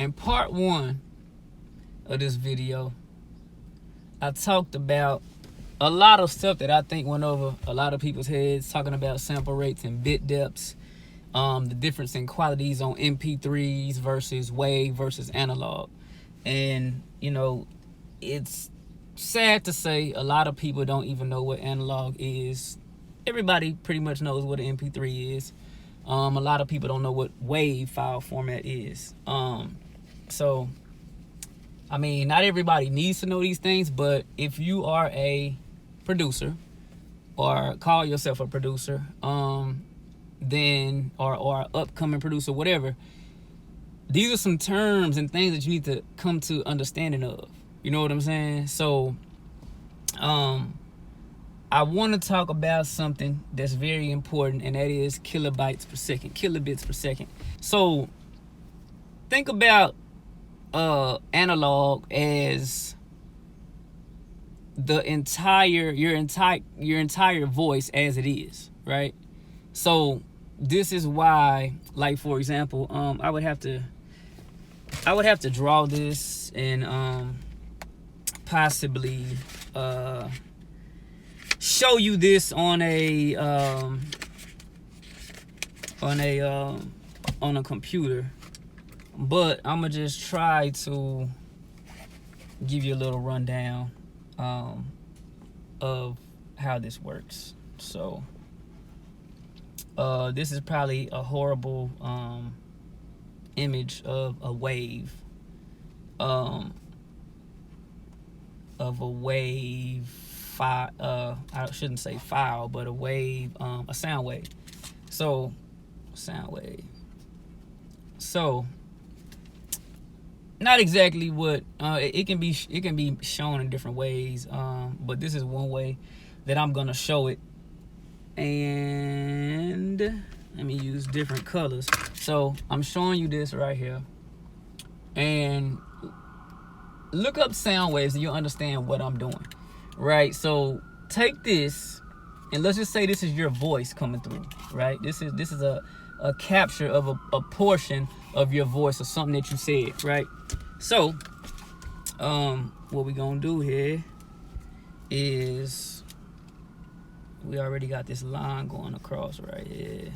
in part one of this video, I talked about a lot of stuff that I think went over a lot of people's heads, talking about sample rates and bit depths, the difference in qualities on MP3s versus WAV versus analog. And, you know, it's sad to say a lot of people don't even know what analog is. Everybody pretty much knows what an MP3 is. A lot of people don't know what WAV file format is. So, I mean, not everybody needs to know these things, but if you are a producer or call yourself a producer, then or upcoming producer, whatever, these are some terms and things that you need to come to understanding of. You know what I'm saying? So, I want to talk about something that's very important, and that is kilobits per second, kilobits per second. So, think about analog as the entire your entire voice as it is, right? So this is why, like, for example, I would have to draw this and possibly show you this on a computer, but I'm gonna just try to give you a little rundown of how this works. So this is probably a horrible image of a wave, file. I shouldn't say file, but a wave, a sound wave. So sound wave. So not exactly what it can be shown in different ways, but this is one way that I'm gonna show it. And let me use different colors. So I'm showing you this right here, and look up sound waves and you'll understand what I'm doing, right? So take this, and let's just say this is your voice coming through, right? This is a capture of a portion of your voice or something that you said, right? So what we gonna do here is, we already got this line going across right here.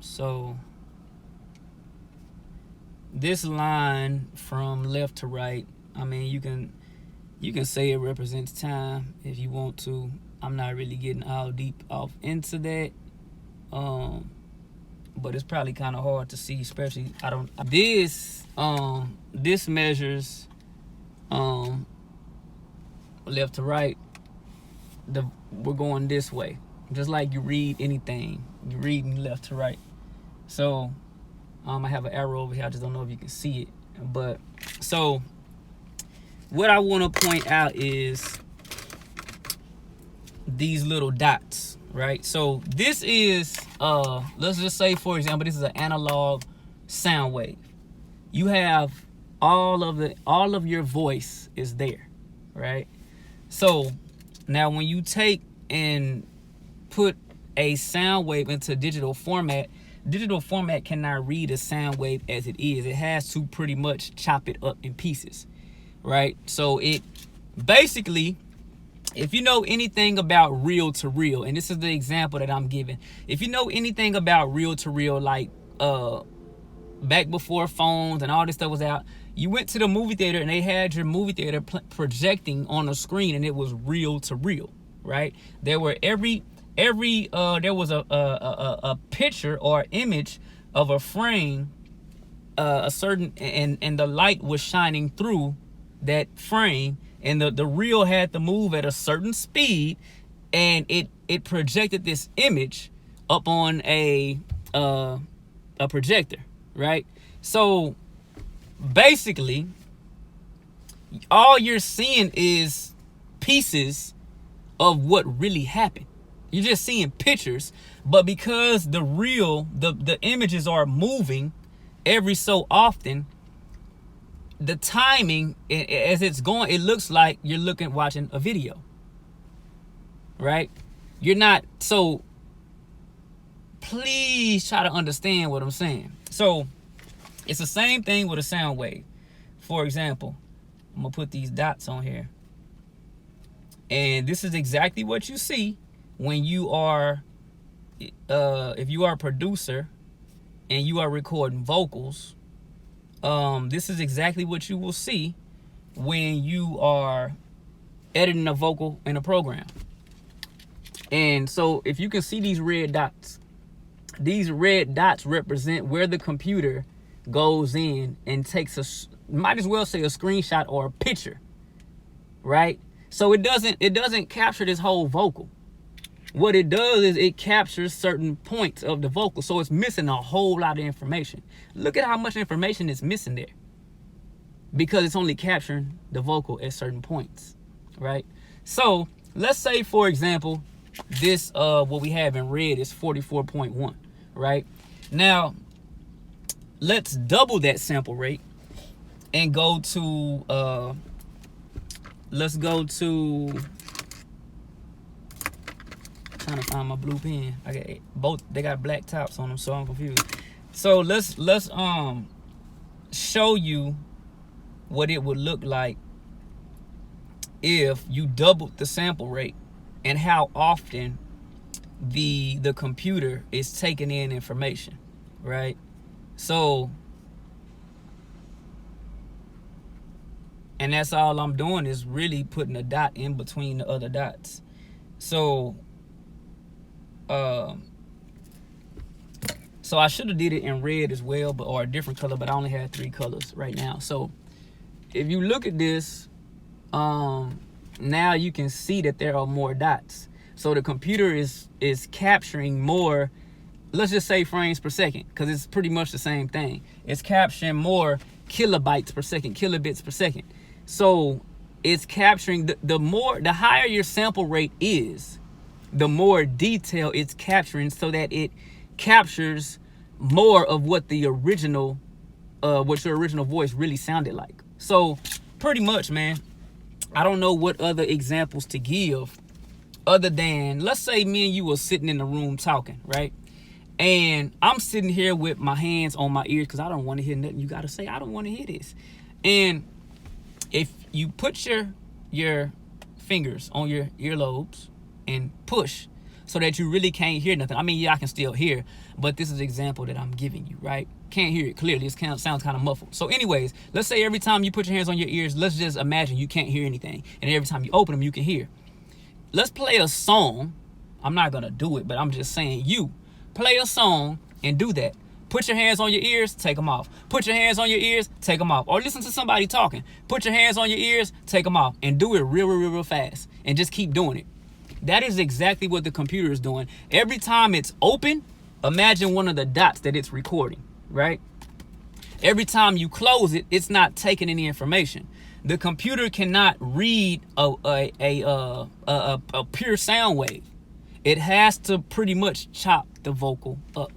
So this line from left to right, I mean, you can say it represents time if you want to. I'm not really getting all deep off into that, but it's probably kind of hard to see, especially this measures left to right. We're going this way, just like you read anything, you're reading left to right. So I have an arrow over here, I just don't know if you can see it. But so what I want to point out is these little dots, right? So this is let's just say, for example, this is an analog sound wave. You have all of your voice is there, right? So now when you take and put a sound wave into digital format cannot read a sound wave as it is. It has to pretty much chop it up in pieces, right? So it basically, if you know anything about reel to reel, and this is the example that I'm giving, if you know anything about reel to reel, like back before phones and all this stuff was out, you went to the movie theater and they had your movie theater projecting on a screen, and it was reel to reel, right? There were there was a picture or image of a frame, a certain, and the light was shining through that frame, and the reel had to move at a certain speed, and it projected this image up on a projector, right? So basically, all you're seeing is pieces of what really happened. You're just seeing pictures, but because the images are moving every so often, the timing as it's going, it looks like you're watching a video, right? You're not. So please try to understand what I'm saying. So It's the same thing with a sound wave. For example, I'm gonna put these dots on here, and this is exactly what you see when you are, if you are a producer and you are recording vocals. This is exactly what you will see when you are editing a vocal in a program. And so if you can see these red dots represent where the computer goes in and takes might as well say a screenshot or a picture, right? So it doesn't capture this whole vocal. What it does is it captures certain points of the vocal, so it's missing a whole lot of information. Look at how much information is missing there, because it's only capturing the vocal at certain points, right? So let's say, for example, this what we have in red is 44.1, right? Now let's double that sample rate and go to let's go to, trying to find my blue pen. I got both, they got black tops on them, so I'm confused. So let's show you what it would look like if you doubled the sample rate and how often the computer is taking in information, right? So, and that's all I'm doing is really putting a dot in between the other dots. So so I should have did it in red as well, but or a different color, but I only had 3 colors right now. So if you look at this, now you can see that there are more dots. So the computer is capturing more, let's just say frames per second, because it's pretty much the same thing. It's capturing more kilobytes per second, kilobits per second. So it's capturing the higher your sample rate is, the more detail it's capturing, so that it captures more of what the original, what your original voice really sounded like. So pretty much, man, I don't know what other examples to give other than, let's say me and you were sitting in the room talking, right? And I'm sitting here with my hands on my ears because I don't want to hear nothing you got to say. I don't want to hear this. And if you put your fingers on your earlobes and push so that you really can't hear nothing. I mean, yeah, I can still hear, but this is an example that I'm giving you, right? Can't hear it clearly. It sounds kind of muffled. So anyways, let's say every time you put your hands on your ears, let's just imagine you can't hear anything. And every time you open them, you can hear. Let's play a song. I'm not going to do it, but I'm just saying, you play a song and do that. Put your hands on your ears, take them off. Put your hands on your ears, take them off. Or listen to somebody talking. Put your hands on your ears, take them off. And do it real fast. And just keep doing it. That is exactly what the computer is doing. Every time it's open, imagine one of the dots that it's recording, right? Every time you close it, it's not taking any information. The computer cannot read a pure sound wave. It has to pretty much chop the vocal up.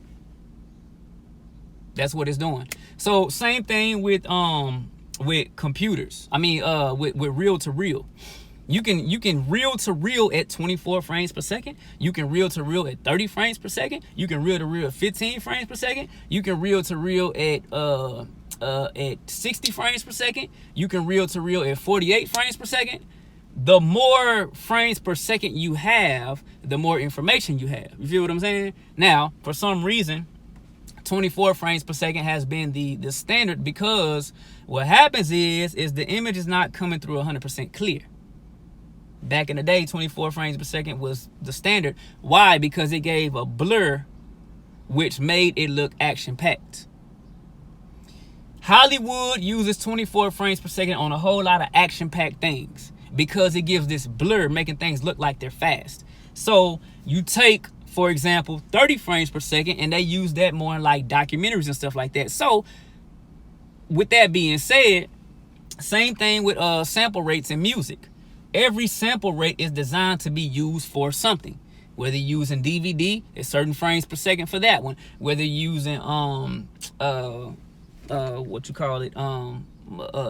That's what it's doing. So same thing with computers. I mean, with reel to reel. You can reel to reel at 24 frames per second. You can reel to reel at 30 frames per second. You can reel to reel at 15 frames per second. You can reel to reel at 60 frames per second. You can reel to reel at 48 frames per second. The more frames per second you have, the more information you have. You feel what I'm saying? Now, for some reason, 24 frames per second has been the standard, because what happens is the image is not coming through 100% clear. Back in the day, 24 frames per second was the standard. Why? Because it gave a blur, which made it look action-packed. Hollywood uses 24 frames per second on a whole lot of action-packed things because it gives this blur, making things look like they're fast. So you take, for example, 30 frames per second, and they use that more in like documentaries and stuff like that. So with that being said, same thing with sample rates in music. Every sample rate is designed to be used for something. Whether you're using DVD, it's certain frames per second for that one. Whether you're using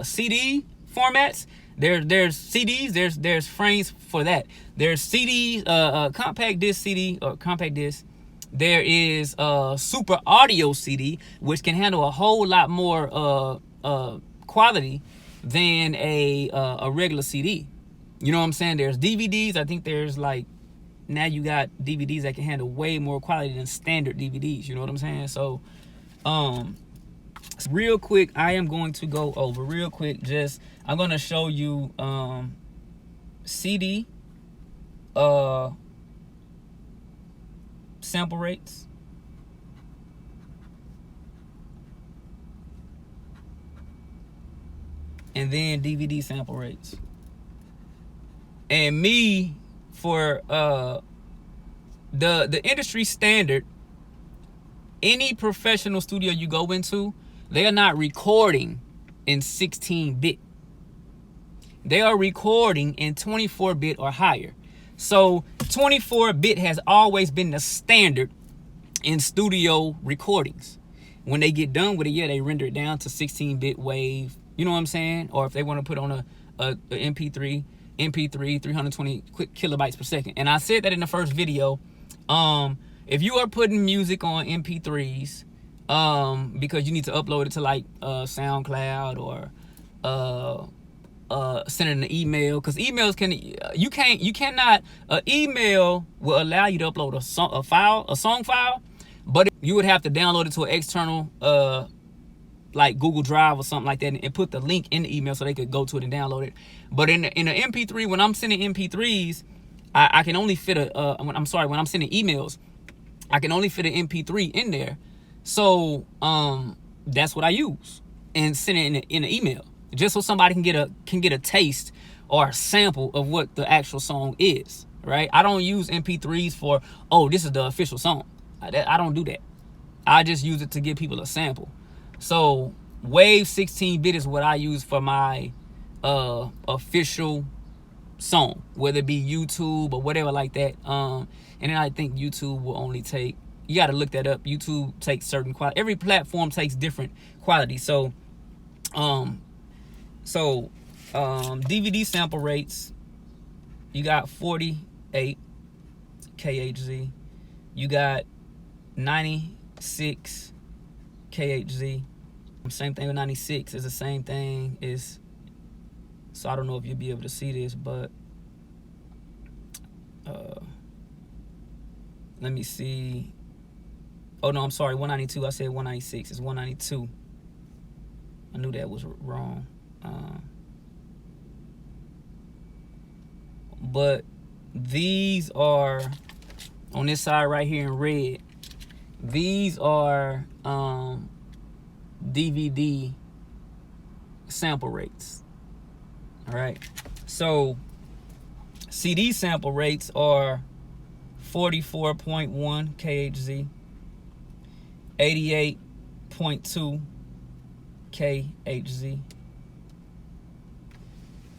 CD formats, there's CDs, there's frames for that. There's CDs, compact disc CD or compact disc, There is a super audio CD, which can handle a whole lot more quality than a regular CD. You know what I'm saying? There's DVDs. I think there's like, now you got DVDs that can handle way more quality than standard DVDs. You know what I'm saying? So, real quick, I am going to go over real quick. I'm going to show you CD sample rates. And then DVD sample rates. And me, for the industry standard, any professional studio you go into, they are not recording in 16-bit. They are recording in 24-bit or higher. So 24-bit has always been the standard in studio recordings. When they get done with it, yeah, they render it down to 16-bit WAV. You know what I'm saying? Or if they want to put on a MP3, 320 quick kilobytes per second. And I said that in the first video. If you are putting music on MP3s, because you need to upload it to like SoundCloud or send it in an email, because emails email will allow you to upload a song file, but you would have to download it to an external like Google Drive or something like that, and put the link in the email so they could go to it and download it. But in an MP3, when I'm sending MP3s, I can only fit when I'm sending emails, I can only fit an MP3 in there. So that's what I use and send it in an email, just so somebody can get a taste or a sample of what the actual song is, right? I don't use MP3s for, oh, this is the official song. I don't do that. I just use it to give people a sample. So WAV 16-bit is what I use for my official song, whether it be YouTube or whatever like that. And then I think YouTube will only take, you got to look that up. YouTube takes certain quality. Every platform takes different quality. So DVD sample rates, you got 48 kHz, you got 96 kHz. Same thing with 96 is the same thing as, so I don't know if you'll be able to see this, but let me see. Oh no, I'm sorry, 192. I said 196. It's 192. I knew that was wrong. But these are, on this side right here in red, these are DVD sample rates. All right, so CD sample rates are 44.1 kHz, 88.2 kHz,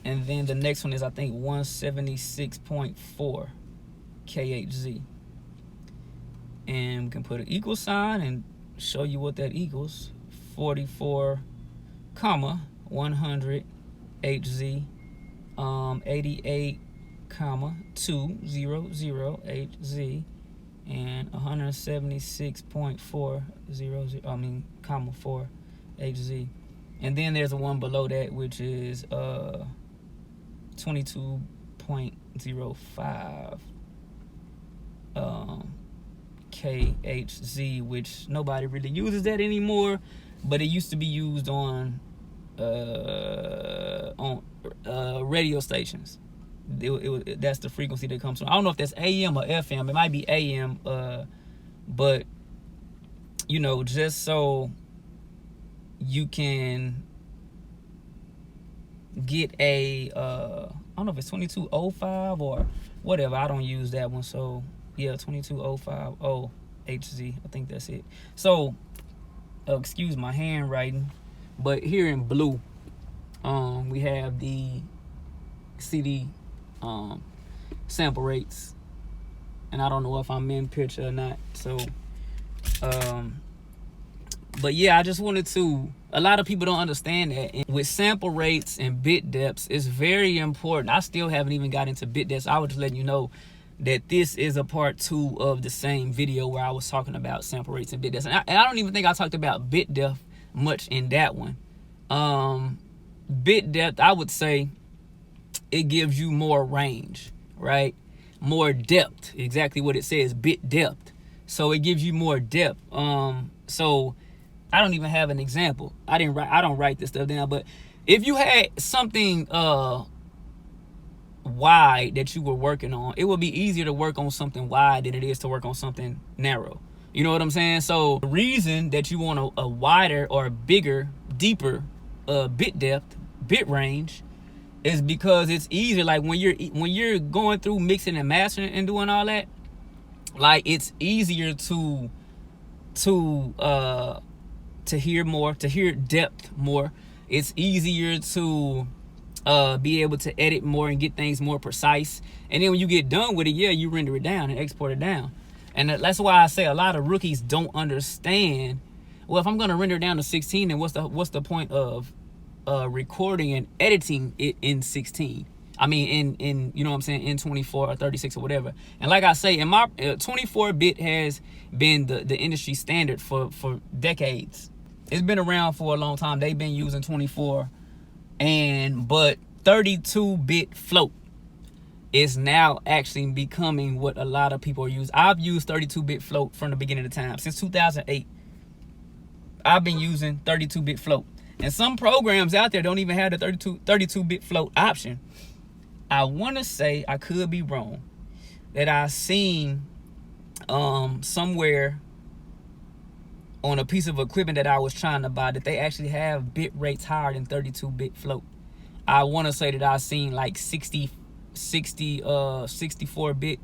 and then the next one is, I think, 176.4 kHz. And we can put an equal sign and show you what that equals. 44, 100 Hz, 88, 200 Hz, and 176.400, 4 Hz. And then there's a one below that, which is 22.05 kHz, which nobody really uses that anymore, but it used to be used on radio stations. That's the frequency that comes from. I don't know if that's AM or FM. It might be AM, but you know, just so you can get a I don't know if it's 2205 or whatever. I don't use that one. So yeah, 22050 Hz. I think that's it. So excuse my handwriting, but here in blue, we have the CD sample rates, and I don't know if I'm in picture or not. So but yeah, I just wanted to, a lot of people don't understand that. And with sample rates and bit depths, it's very important. I still haven't even got into bit depths. I was just letting you know that this is a part 2 of the same video where I was talking about sample rates and bit depth. And I don't even think I talked about bit depth much in that one. Bit depth, I would say it gives you more range, right? More depth, exactly what it says, bit depth. So it gives you more depth. So I don't even have an example. I don't write this stuff down, but if you had something wide that you were working on, it would be easier to work on something wide than it is to work on something narrow. You know what I'm saying? So the reason that you want a wider or bigger, deeper bit depth, bit range, is because it's easier. Like when you're going through mixing and mastering and doing all that, like it's easier to hear more, to hear depth more. It's easier to be able to edit more and get things more precise. And then when you get done with it, yeah, you render it down and export it down. And that's why I say a lot of rookies don't understand, well, if I'm going to render it down to 16, then what's the point of recording and editing it in 16? I mean, in you know what I'm saying, in 24 or 36 or whatever. And like I say, in my 24-bit has been the industry standard for decades. It's been around for a long time. They've been using 24, but 32-bit float is now actually becoming what a lot of people are using. I've used 32-bit float from the beginning of time. Since 2008, I've been using 32-bit float. And some programs out there don't even have the 32-bit float option. I want to say, I could be wrong, that I seen somewhere on a piece of equipment that I was trying to buy that they actually have bit rates higher than 32-bit float. I want to say that I seen like 64-bit